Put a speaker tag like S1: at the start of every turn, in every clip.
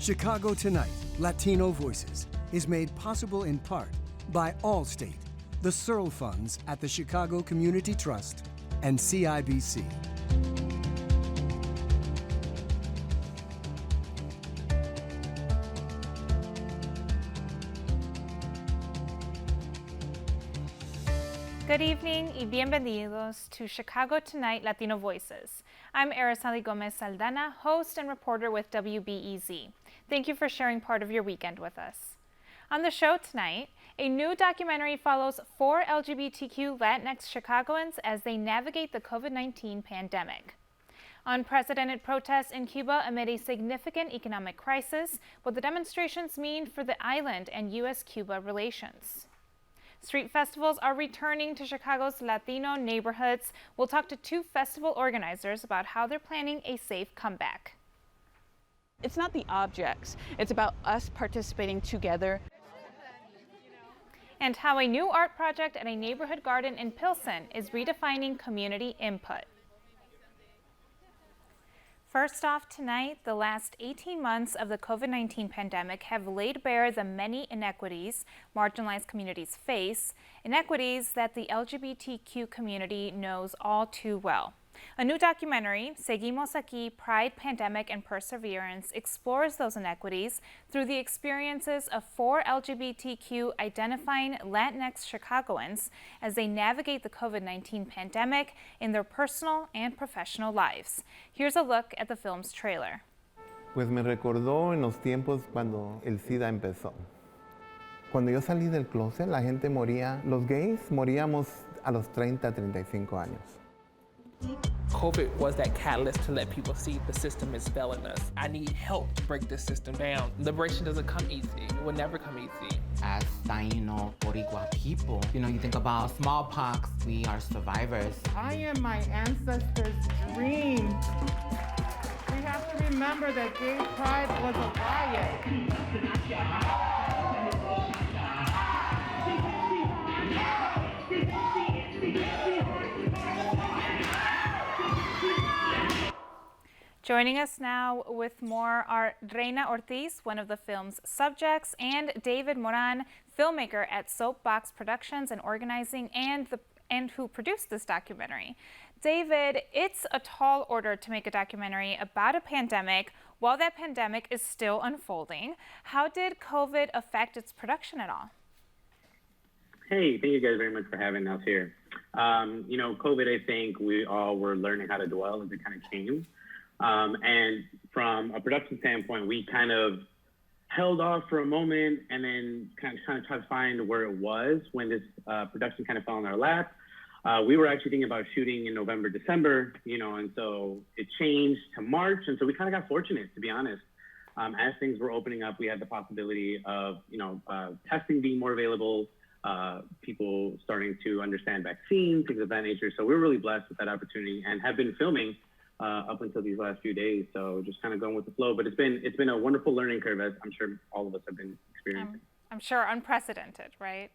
S1: Chicago Tonight, Latino Voices is made possible in part by Allstate, the Searle Funds at the Chicago Community Trust, and CIBC.
S2: Good evening y bienvenidos to Chicago Tonight Latino Voices. I'm Araceli Gomez Saldana, host and reporter with WBEZ. Thank you for sharing part of your weekend with us. On the show tonight, a new documentary follows 4 LGBTQ Latinx Chicagoans as they navigate the COVID-19 pandemic. Unprecedented protests in Cuba amid a significant economic crisis, what the demonstrations mean for the island and U.S.-Cuba relations. Street festivals are returning to Chicago's Latino neighborhoods. We'll talk to 2 festival organizers about how they're planning a safe comeback.
S3: It's not the objects, it's about us participating together.
S2: And how a new art project at a neighborhood garden in Pilsen is redefining community input. First off tonight, the last 18 months of the COVID-19 pandemic have laid bare the many inequities marginalized communities face, inequities that the LGBTQ community knows all too well. A new documentary, Seguimos, Aquí, Pride, Pandemic, and Perseverance, explores those inequities through the experiences of 4 LGBTQ identifying Latinx Chicagoans as they navigate the COVID-19 pandemic in their personal and professional lives. Here's a look at the film's trailer.
S4: Pues me recordó en los tiempos cuando el SIDA empezó. Cuando yo salí del closet, la gente moría, los gays moríamos a los 30, 35 años.
S5: COVID was that catalyst to let people see the system is failing us. I need help to break this system down. Liberation doesn't come easy. It will never come easy.
S6: As Taino, Boricua people, you think about smallpox, we are survivors.
S7: I am my ancestors' dream. We have to remember that gay pride was a riot.
S2: Joining us now with more are REYNA ORTIZ, one of the film's subjects, and David Moran, filmmaker at Soapbox Productions and organizing and who produced this documentary. David, it's a tall order to make a documentary about a pandemic while that pandemic is still unfolding. How did COVID affect its production at all?
S8: Hey, thank you guys very much for having us here. COVID, I think we all were learning how to dwell as it kind of came. And from a production standpoint, we kind of held off for a moment and then kind of tried to find where it was when this production kind of fell in our lap. We were actually thinking about shooting in November, December, and so it changed to March. And so we kind of got fortunate, to be honest. As things were opening up, we had the possibility of, testing being more available, people starting to understand vaccines, things of that nature. So we're really blessed with that opportunity and have been filming up until these last few days. So just kind of going with the flow, but it's been a wonderful learning curve, as I'm sure all of us have been experiencing.
S2: I'm sure unprecedented, right?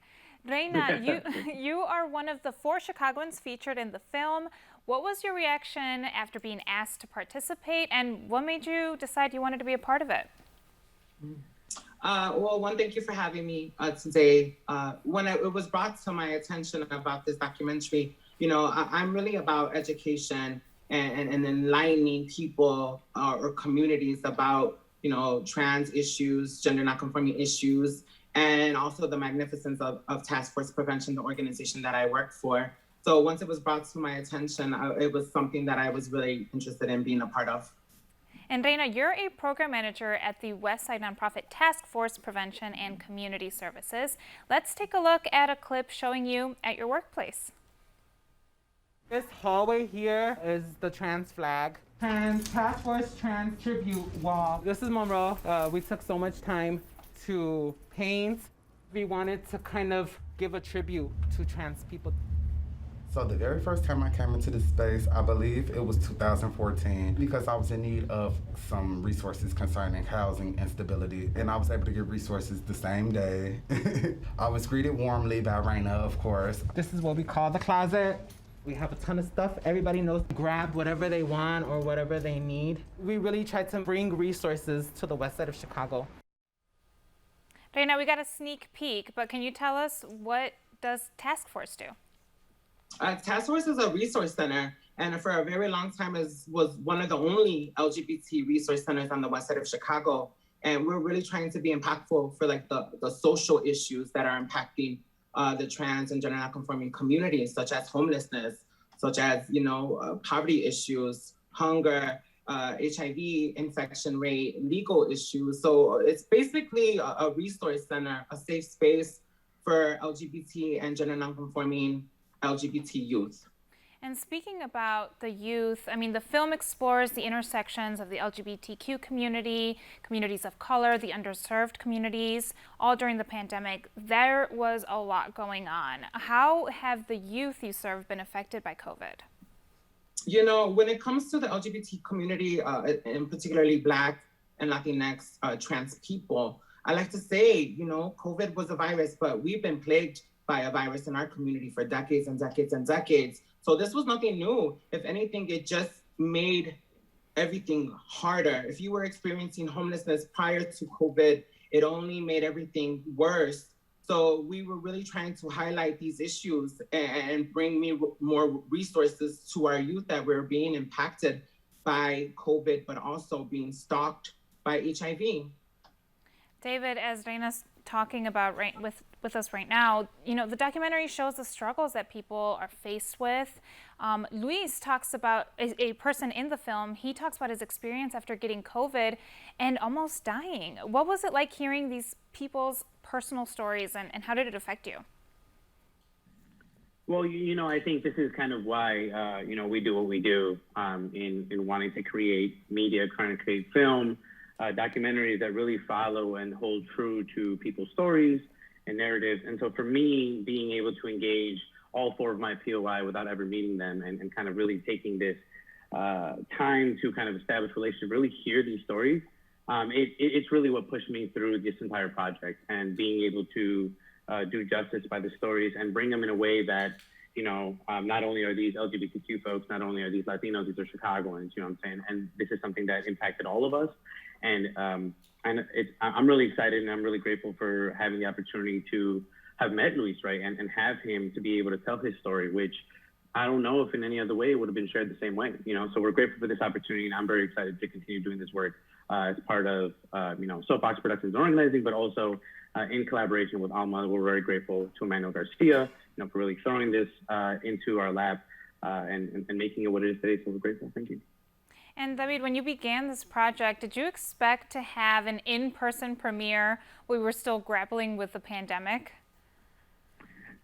S2: REYNA, you are one of the 4 Chicagoans featured in the film. What was your reaction after being asked to participate, and what made you decide you wanted to be a part of it?
S7: Well, thank you for having me today. When it was brought to my attention about this documentary, I'm really about education and enlightening people or communities about, trans issues, gender non-conforming issues, and also the magnificence of Task Force Prevention, the organization that I work for. So once it was brought to my attention, it was something that I was really interested in being a part of.
S2: And REYNA, you're a program manager at the Westside nonprofit Task Force Prevention and Community Services. Let's take a look at a clip showing you at your workplace.
S7: This hallway here is the trans flag. Task Force Trans Tribute Wall. This is Monroe. We took so much time to paint. We wanted to kind of give a tribute to trans people.
S9: So the very first time I came into this space, I believe it was 2014, because I was in need of some resources concerning housing instability, and I was able to get resources the same day. I was greeted warmly by REYNA, of course. This is what we call the closet.
S6: We have a ton of stuff. Everybody knows grab whatever they want or whatever they need. We really try to bring resources to the west side of Chicago.
S2: Reyna, we got a sneak peek, but can you tell us what does Task Force do?
S7: Task Force is a resource center, and for a very long time was one of the only LGBT resource centers on the west side of Chicago. And we're really trying to be impactful for like the social issues that are impacting the trans and gender nonconforming communities, such as homelessness, such as, poverty issues, hunger, HIV infection rate, legal issues. So it's basically a resource center, a safe space for LGBT and gender nonconforming LGBT youth.
S2: And speaking about the youth, I mean, the film explores the intersections of the LGBTQ community, communities of color, the underserved communities, all during the pandemic. There was a lot going on. How have the youth you serve been affected by COVID?
S7: When it comes to the LGBT community, and particularly Black and Latinx trans people, I like to say, COVID was a virus, but we've been plagued by a virus in our community for decades and decades and decades. So this was nothing new. If anything, it just made everything harder. If you were experiencing homelessness prior to COVID, it only made everything worse. So we were really trying to highlight these issues and bring more resources to our youth that were being impacted by COVID, but also being stalked by HIV.
S2: David, as Reyna's talking about with us right now, the documentary shows the struggles that people are faced with. Luis talks about a person in the film. He talks about his experience after getting COVID and almost dying. What was it like hearing these people's personal stories, and how did it affect you?
S8: Well, I think this is kind of why, we do what we do in wanting to create media, trying to create film, documentaries that really follow and hold true to people's stories and narratives. And so for me, being able to engage all four of my POI without ever meeting them and kind of really taking this time to kind of establish relationships, really hear these stories, it's really what pushed me through this entire project, and being able to do justice by the stories and bring them in a way that, not only are these LGBTQ folks, not only are these Latinos, these are Chicagoans, you know what I'm saying? And this is something that impacted all of us. And I'm really excited, and I'm really grateful for having the opportunity to have met Luis, right? And have him to be able to tell his story, which I don't know if in any other way it would have been shared the same way, So we're grateful for this opportunity, and I'm very excited to continue doing this work as part of, Soapbox Productions organizing, but also in collaboration with Alma. We're very grateful to Emmanuel Garcia, for really throwing this into our lab and making it what it is today. So we're grateful. Thank you.
S2: And David, when you began this project, did you expect to have an in-person premiere? We were still grappling with the pandemic.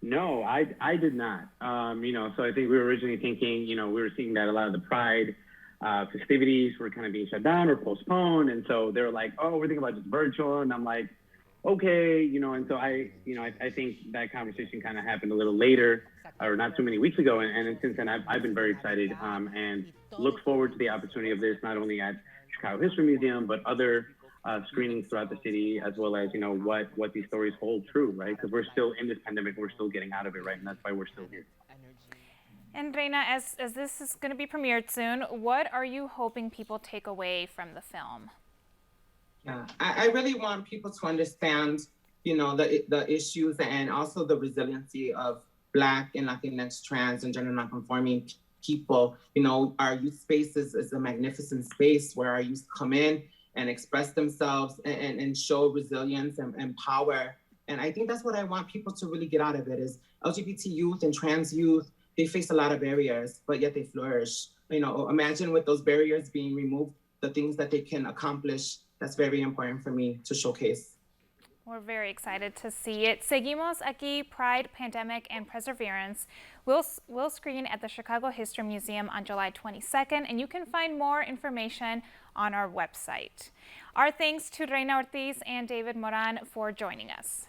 S8: No, I did not. So I think we were originally thinking, we were seeing that a lot of the Pride festivities were kind of being shut down or postponed. And so they were like, oh, we're thinking about just virtual. And I'm like, okay, and so I think that conversation kind of happened a little later, or not too many weeks ago. And since then, I've been very excited and look forward to the opportunity of this, not only at Chicago History Museum, but other screenings throughout the city, as well as, what these stories hold true, right? Because we're still in this pandemic, we're still getting out of it, right? And that's why we're still here.
S2: And Reyna, as this is going to be premiered soon, what are you hoping people take away from the film?
S7: Yeah, I really want people to understand, the issues and also the resiliency of Black and Latinx, trans and gender nonconforming people. Our youth space is a magnificent space where our youth come in and express themselves and show resilience and power. And I think that's what I want people to really get out of it is LGBT youth and trans youth, they face a lot of barriers, but yet they flourish. Imagine with those barriers being removed, the things that they can accomplish. That's very important for me to showcase.
S2: We're very excited to see it. Seguimos, Aquí, Pride, Pandemic, and Perseverance will screen at the Chicago History Museum on July 22nd, and you can find more information on our website. Our thanks to Reyna Ortiz and David Moran for joining us.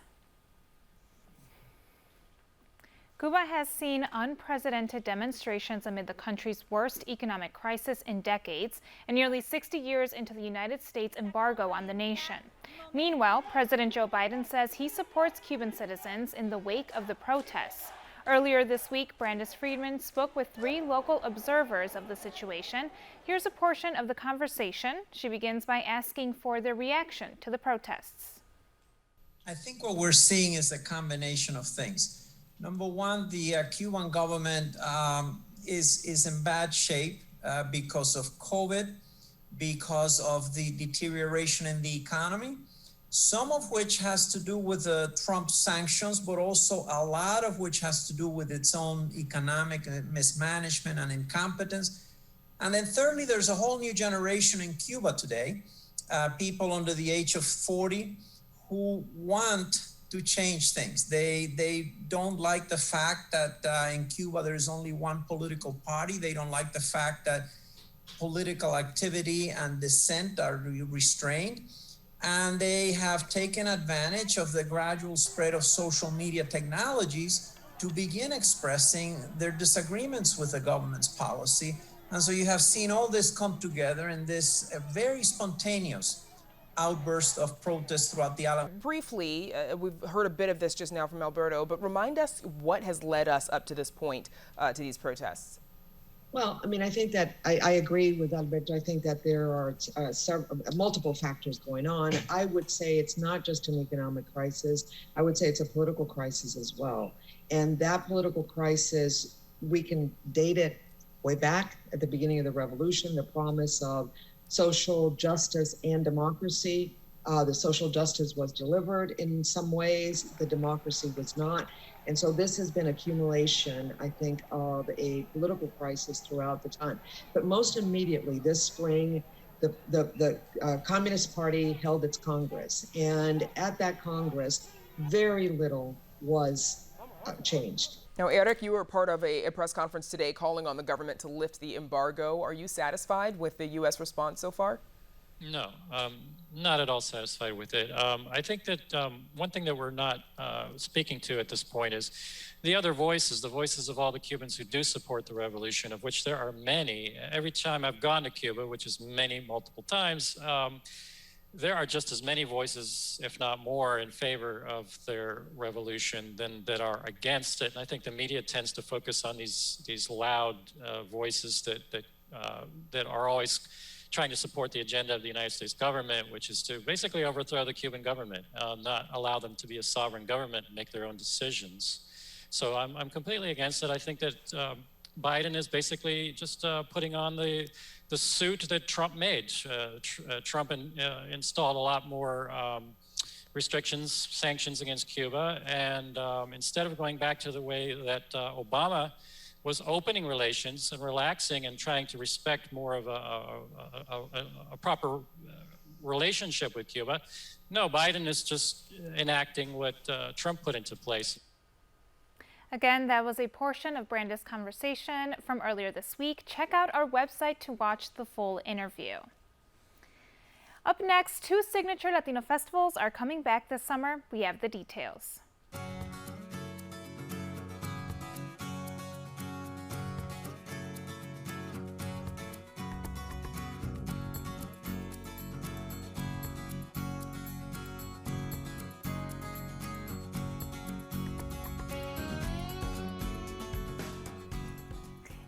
S2: Cuba has seen unprecedented demonstrations amid the country's worst economic crisis in decades and nearly 60 years into the United States embargo on the nation. Meanwhile, President Joe Biden says he supports Cuban citizens in the wake of the protests. Earlier this week, Brandis Friedman spoke with 3 local observers of the situation. Here's a portion of the conversation. She begins by asking for their reaction to the protests.
S10: I think what we're seeing is a combination of things. Number one, the Cuban government is in bad shape because of COVID, because of the deterioration in the economy, some of which has to do with the Trump sanctions, but also a lot of which has to do with its own economic mismanagement and incompetence. And then thirdly, there's a whole new generation in Cuba today, people under the age of 40 who want to change things. They don't like the fact that in Cuba there's only one political party. They don't like the fact that political activity and dissent are restrained. And they have taken advantage of the gradual spread of social media technologies to begin expressing their disagreements with the government's policy. And so you have seen all this come together in this very spontaneous outburst of protests throughout the island.
S11: Briefly, we've heard a bit of this just now from Alberto, but remind us what has led us up to this point to these protests.
S12: Well, I mean, I think that I agree with Alberto. I think that there are multiple factors going on. I would say it's not just an economic crisis. I would say it's a political crisis as well. And that political crisis, we can date it way back at the beginning of the revolution, the promise of social justice and democracy. The social justice was delivered in some ways, the democracy was not. And so this has been accumulation, I think, of a political crisis throughout the time. But most immediately this spring, the Communist Party held its Congress. And at that Congress, very little was changed.
S11: Now, Eric, you were part of a press conference today calling on the government to lift the embargo. Are you satisfied with the U.S. response so far?
S13: No, not at all satisfied with it. I think that one thing that we're not speaking to at this point is the other voices, the voices of all the Cubans who do support the revolution, of which there are many. Every time I've gone to Cuba, which is multiple times, there are just as many voices, if not more, in favor of their revolution than that are against it. And I think the media tends to focus on these loud voices that are always trying to support the agenda of the United States government, which is to basically overthrow the Cuban government, not allow them to be a sovereign government and make their own decisions. So I'm completely against it. I think that Biden is basically just putting on the suit that Trump made. Trump installed a lot more restrictions, sanctions against Cuba, and instead of going back to the way that Obama was opening relations and relaxing and trying to respect more of a proper relationship with Cuba. No, Biden is just enacting what Trump put into place.
S2: Again, that was a portion of Brandis' conversation from earlier this week. Check out our website to watch the full interview. Up next, 2 signature Latino festivals are coming back this summer. We have the details.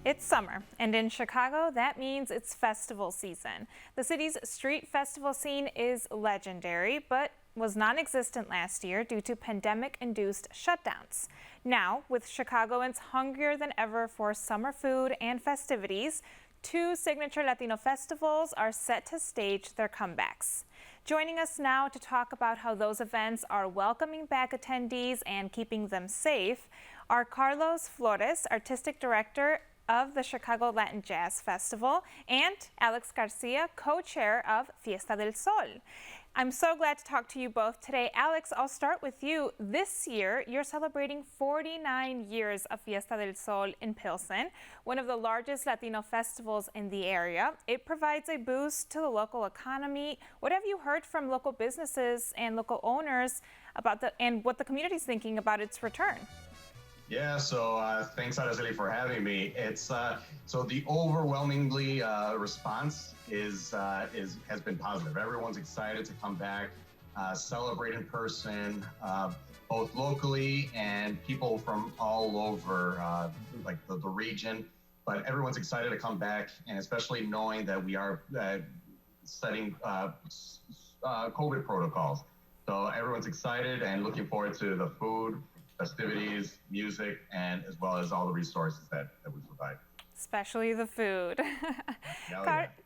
S2: It's summer, and in Chicago, that means it's festival season. The city's street festival scene is legendary, but was non-existent last year due to pandemic-induced shutdowns. Now, with Chicagoans hungrier than ever for summer food and festivities, 2 signature Latino festivals are set to stage their comebacks. Joining us now to talk about how those events are welcoming back attendees and keeping them safe are Carlos Flores, Artistic Director of the Chicago Latin Jazz Festival, and Alex Garcia, co-chair of Fiesta del Sol. I'm so glad to talk to you both today. Alex, I'll start with you. This year, you're celebrating 49 years of Fiesta del Sol in Pilsen, one of the largest Latino festivals in the area. It provides a boost to the local economy. What have you heard from local businesses and local owners about and what the community is thinking about its return?
S14: Yeah, so thanks, Araceli, for having me. It's so the overwhelmingly response has been positive. Everyone's excited to come back. celebrate in person, both locally and people from all over, like the region. But everyone's excited to come back, and especially knowing that we are setting COVID protocols. So everyone's excited and looking forward to the food, festivities, music, and as well as all the resources that we provide.
S2: Especially the food.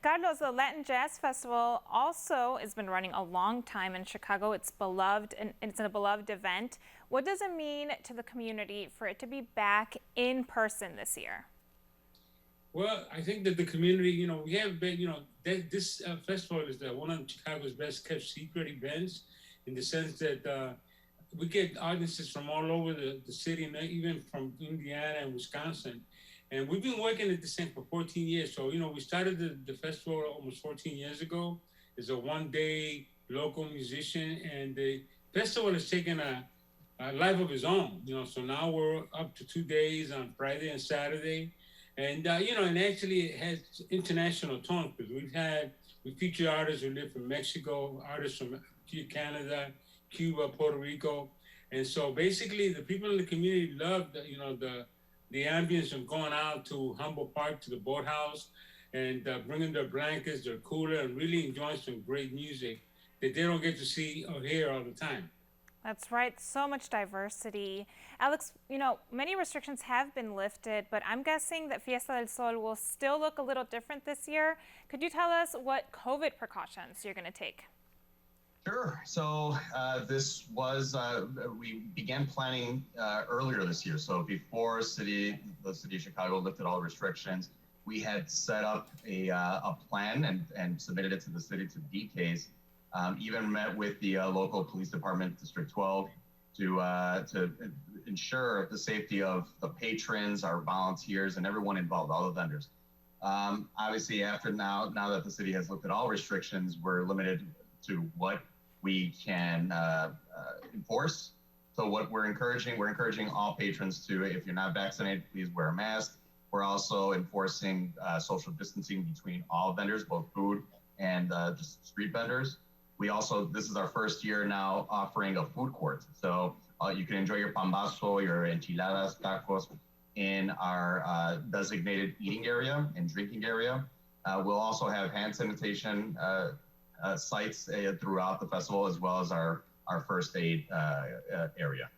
S2: Carlos, the Latin Jazz Festival also has been running a long time in Chicago. It's beloved, and it's a beloved event. What does it mean to the community for it to be back in person this year?
S15: Well, I think that the community, we have been, this festival is one of Chicago's best kept secret events, in the sense that we get audiences from all over the city, and even from Indiana and Wisconsin. And we've been working at the same for 14 years. So, we started the festival almost 14 years ago. It's a one-day local musician, and the festival has taken a life of its own. So now we're up to 2 days on Friday and Saturday. And, and actually it has international tone, because we feature artists who live from Mexico, artists from Canada, Cuba, Puerto Rico. And so basically the people in the community love the ambience of going out to Humboldt Park, to the boathouse, and bringing their blankets, their cooler, and really enjoying some great music that they don't get to see or hear all the time.
S2: That's right, so much diversity. Alex, many restrictions have been lifted, but I'm guessing that Fiesta del Sol will still look a little different this year. Could you tell us what COVID precautions you're going to take?
S14: Sure. So this was, we began planning earlier this year. So before the city of Chicago lifted all restrictions, we had set up a plan and submitted it to the city to DCASE. Even met with the local police department, District 12, to ensure the safety of the patrons, our volunteers, and everyone involved, all the vendors. Obviously, after now that the city has lifted all restrictions, we're limited to what we can enforce. So what we're encouraging all patrons to, if you're not vaccinated, please wear a mask. We're also enforcing social distancing between all vendors, both food and just street vendors. We also, this is our first year now offering a food court. So you can enjoy your pambazo, your enchiladas, tacos in our designated eating area and drinking area. We'll also have hand sanitation sites throughout the festival, as well as our first aid area.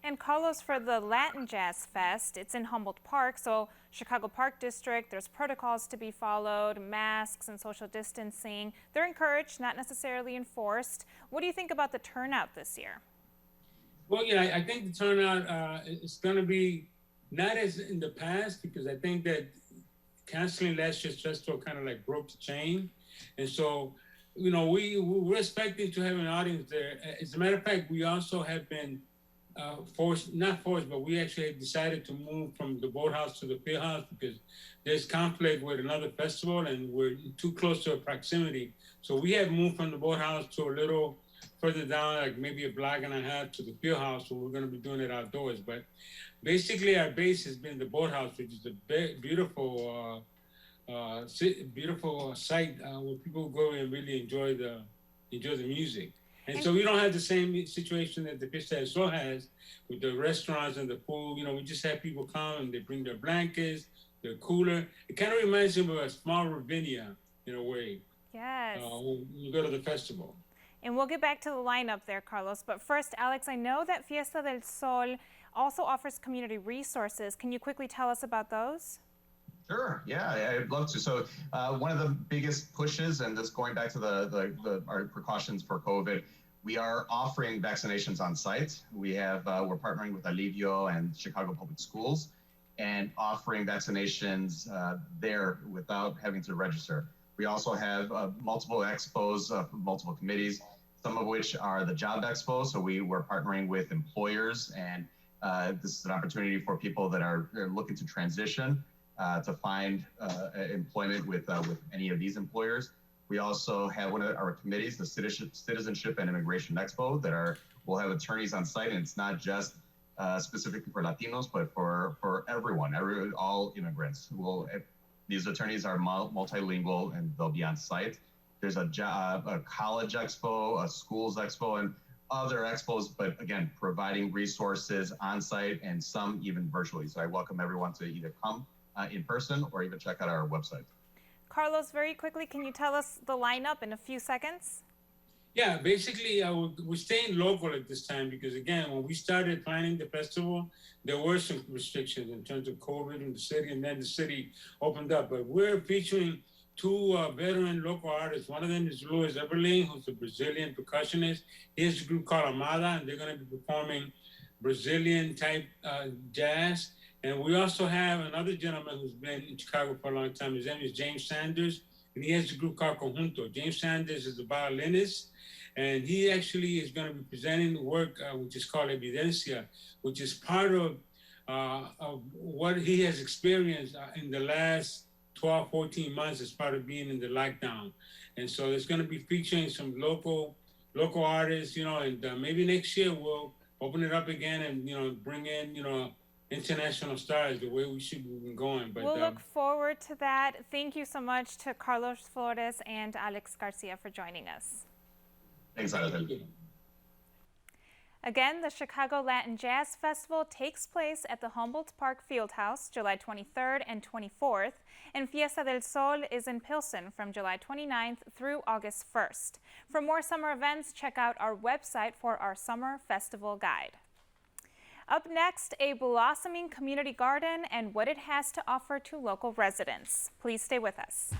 S2: And Carlos, for the Latin Jazz Fest, it's in Humboldt Park, so Chicago Park District, there's protocols to be followed, masks and social distancing. They're encouraged, not necessarily enforced. What do you think about the turnout this year?
S15: Well, I think the turnout is going to be not as in the past, because I think that canceling last year's festival kind of like broke the chain. And so, we're expecting to have an audience there. As a matter of fact, we also have been not forced, but we actually decided to move from the boathouse to the field house, because there's conflict with another festival and we're too close to a proximity. So we have moved from the boathouse to a little further down, like maybe a block and a half, to the field house, so we're going to be doing it outdoors. But basically our base has been the boathouse, which is a beautiful site where people go and really enjoy the music. And so we don't have the same situation that the Fiesta del Sol has with the restaurants and the pool. We just have people come and they bring their blankets, their cooler. It kind of reminds me of a small Ravinia in a way.
S2: Yes.
S15: When you go to the festival.
S2: And we'll get back to the lineup there, Carlos. But first, Alex, I know that Fiesta del Sol also offers community resources. Can you quickly tell us about those?
S14: Sure. Yeah, I'd love to. So one of the biggest pushes, and this going back to our precautions for COVID, we are offering vaccinations on site. We're partnering with Alivio and Chicago Public Schools and offering vaccinations there without having to register. We also have multiple expos from multiple committees, some of which are the job expos. So we're partnering with employers, and this is an opportunity for people that are looking to transition to find employment with any of these employers. We also have one of our committees, the Citizenship and Immigration Expo, we'll have attorneys on site, and it's not just specifically for Latinos, but for everyone, all immigrants. These attorneys are multilingual, and they'll be on site There's a college expo, a schools expo, and other expos, but again, providing resources on site and some even virtually. So I welcome everyone to either come in person or even check out our website.
S2: Carlos, very quickly, can you tell us the lineup in a few seconds?
S15: Yeah, basically, we're staying local at this time because, again, when we started planning the festival, there were some restrictions in terms of COVID in the city, and then the city opened up. But we're featuring two veteran local artists. One of them is Luis Everling, who's a Brazilian percussionist. He has a group called Amada, and they're going to be performing Brazilian-type jazz. And we also have another gentleman who's been in Chicago for a long time. His name is James Sanders, and he has a group called Conjunto. James Sanders is a violinist, and he actually is going to be presenting the work which is called Evidencia, which is part of what he has experienced in the last 12, 14 months as part of being in the lockdown. And so it's going to be featuring some local artists, and maybe next year we'll open it up again and, bring in, international stars the way we should be going. But
S2: we'll look forward to that. Thank you so much to Carlos Flores and Alex Garcia for joining us.
S14: Thanks, Alex.
S2: Again, the Chicago Latin Jazz Festival takes place at the Humboldt Park Fieldhouse July 23rd and 24th, and Fiesta del Sol is in Pilsen from July 29th through August 1st. For more summer events, check out our website for our summer festival guide. Up next, a blossoming community garden and what it has to offer to local residents. Please stay with us.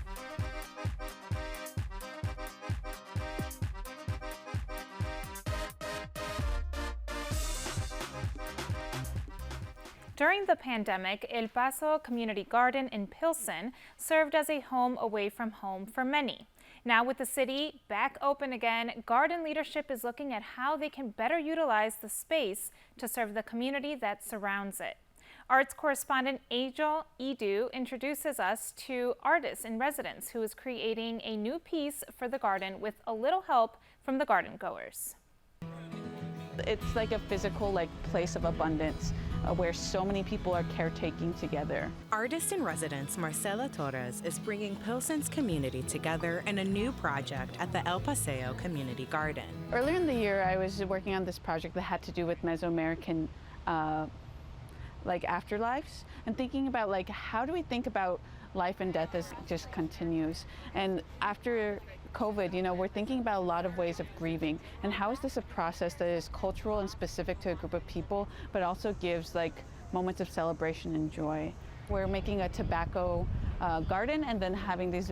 S2: During the pandemic, El Paso Community Garden in Pilsen served as a home away from home for many. Now with the city back open again, garden leadership is looking at how they can better utilize the space to serve the community that surrounds it. Arts correspondent Angel Edu introduces us to artist in residence who is creating a new piece for the garden with a little help from the garden goers.
S3: It's like a physical place of abundance where so many people are caretaking together.
S16: Artist in residence Marcela Torres is bringing Pilsen's community together in a new project at the El Paseo Community Garden.
S3: Earlier in the year, I was working on this project that had to do with Mesoamerican afterlives, and thinking about how do we think about life and death as it just continues. And after COVID, we're thinking about a lot of ways of grieving, and how is this a process that is cultural and specific to a group of people, but also gives moments of celebration and joy. We're making a tobacco garden and then having these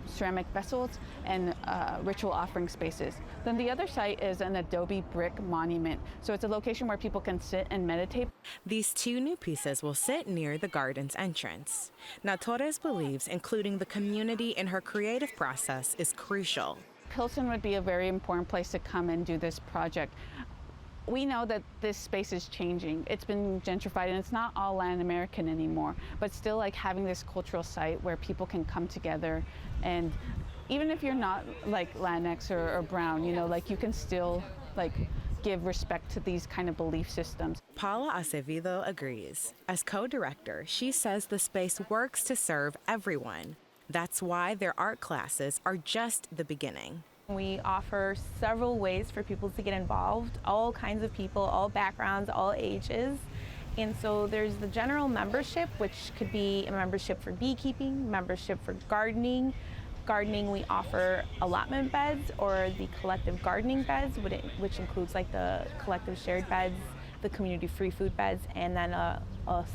S3: ceramic vessels and ritual offering spaces. Then the other site is an adobe brick monument. So it's a location where people can sit and meditate.
S16: These two new pieces will sit near the garden's entrance. Now Torres believes including the community in her creative process is crucial.
S3: Pilsen would be a very important place to come and do this project. We know that this space is changing. It's been gentrified and it's not all Latin American anymore, but still having this cultural site where people can come together, and even if you're not Latinx or brown, you can still give respect to these kind of belief systems.
S16: PAULA ACEVEDO agrees. As co-director, she says the space works to serve everyone. That's why their art classes are just the beginning.
S17: We offer several ways for people to get involved, all kinds of people, all backgrounds, all ages. And so there's the general membership, which could be a membership for beekeeping, membership for gardening. Gardening, we offer allotment beds or the collective gardening beds, which includes the collective shared beds, the community free food beds, and then a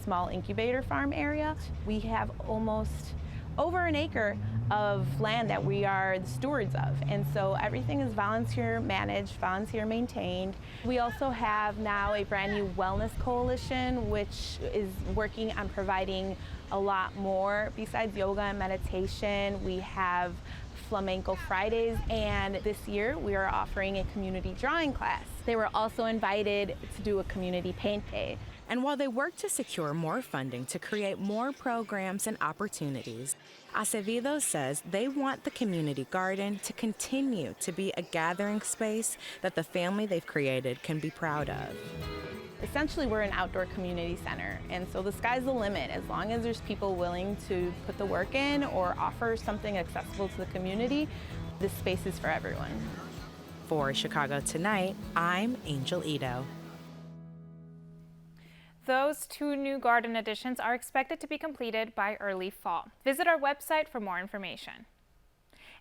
S17: small incubator farm area. We have almost over an acre of land that we are the stewards of, and so everything is volunteer managed, volunteer maintained. We also have now a brand new wellness coalition which is working on providing a lot more besides yoga and meditation. We have Flamenco Fridays, and this year we are offering a community drawing class. They were also invited to do a community paint day.
S16: And while they work to secure more funding to create more programs and opportunities, Acevedo says they want the community garden to continue to be a gathering space that the family they've created can be proud of.
S17: Essentially, we're an outdoor community center, and so the sky's the limit. As long as there's people willing to put the work in or offer something accessible to the community, this space is for everyone.
S16: For Chicago Tonight, I'm Angel Ito.
S2: Those 2 new garden additions are expected to be completed by early fall. Visit our website for more information.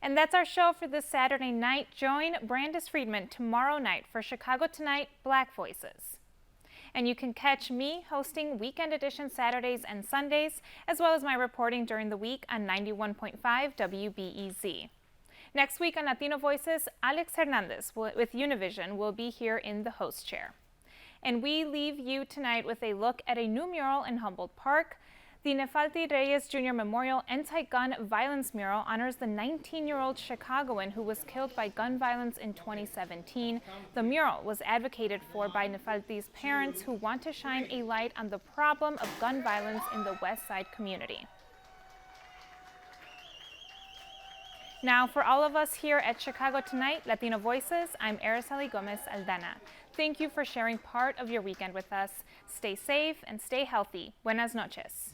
S2: And that's our show for this Saturday night. Join Brandis Friedman tomorrow night for Chicago Tonight Black Voices. And you can catch me hosting Weekend Edition Saturdays and Sundays, as well as my reporting during the week on 91.5 WBEZ. Next week on Latino Voices, Alex Hernandez with Univision will be here in the host chair. And we leave you tonight with a look at a new mural in Humboldt Park. The Nefalti Reyes Jr. Memorial Anti-Gun Violence Mural honors the 19-year-old Chicagoan who was killed by gun violence in 2017. The mural was advocated for by Nefalti's parents who want to shine a light on the problem of gun violence in the West Side community. Now, for all of us here at Chicago Tonight, Latino Voices, I'm Araceli Gomez Aldana. Thank you for sharing part of your weekend with us. Stay safe and stay healthy. Buenas noches.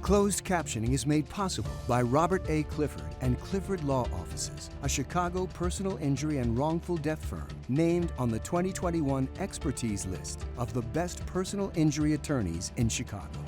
S1: Closed captioning is made possible by Robert A. Clifford and Clifford Law Offices, a Chicago personal injury and wrongful death firm named on the 2021 expertise list of the best personal injury attorneys in Chicago.